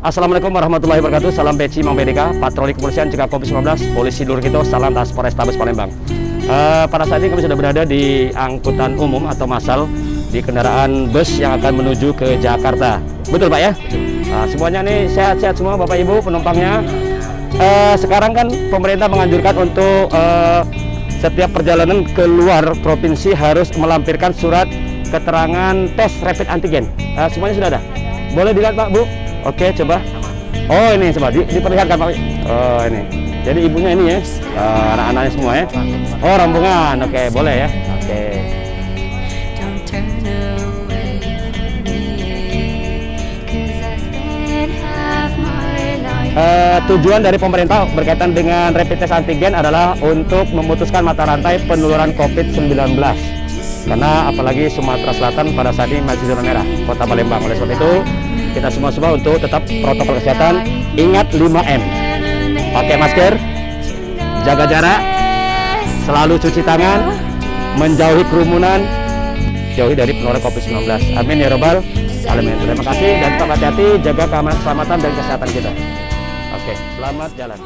Assalamualaikum warahmatullahi wabarakatuh. Salam Beci Mang BDK, Patroli Kepolisian Cegah COVID-19, Polisi Lurkito, Salam Tas Polrestabes Palembang. Pada saat ini kami sudah berada di angkutan umum atau massal di kendaraan bus yang akan menuju ke Jakarta. Betul Pak ya? Semuanya nih sehat-sehat semua Bapak Ibu penumpangnya. Sekarang kan pemerintah menganjurkan untuk setiap perjalanan keluar provinsi harus melampirkan surat keterangan tes rapid antigen. Semuanya sudah ada? Boleh dilihat Pak, Bu? Oke, coba. Oh ini coba diperlihatkan Pak. Oh ini. Jadi ibunya ini ya, anak-anaknya semua ya. Oh rombongan, oke boleh ya. Oke. Tujuan dari pemerintah berkaitan dengan rapid test antigen adalah untuk memutuskan mata rantai penularan COVID-19. Karena apalagi Sumatera Selatan pada saat ini masih zona merah, Kota Palembang. Oleh sebab itu, kita semua untuk tetap protokol kesehatan, ingat 5M. Pakai masker, jaga jarak, selalu cuci tangan, menjauhi kerumunan, jauhi dari penularan COVID-19. Amin ya robbal alamin. Terima kasih dan tetap hati-hati, jaga keselamatan dan kesehatan kita. Oke, selamat jalan.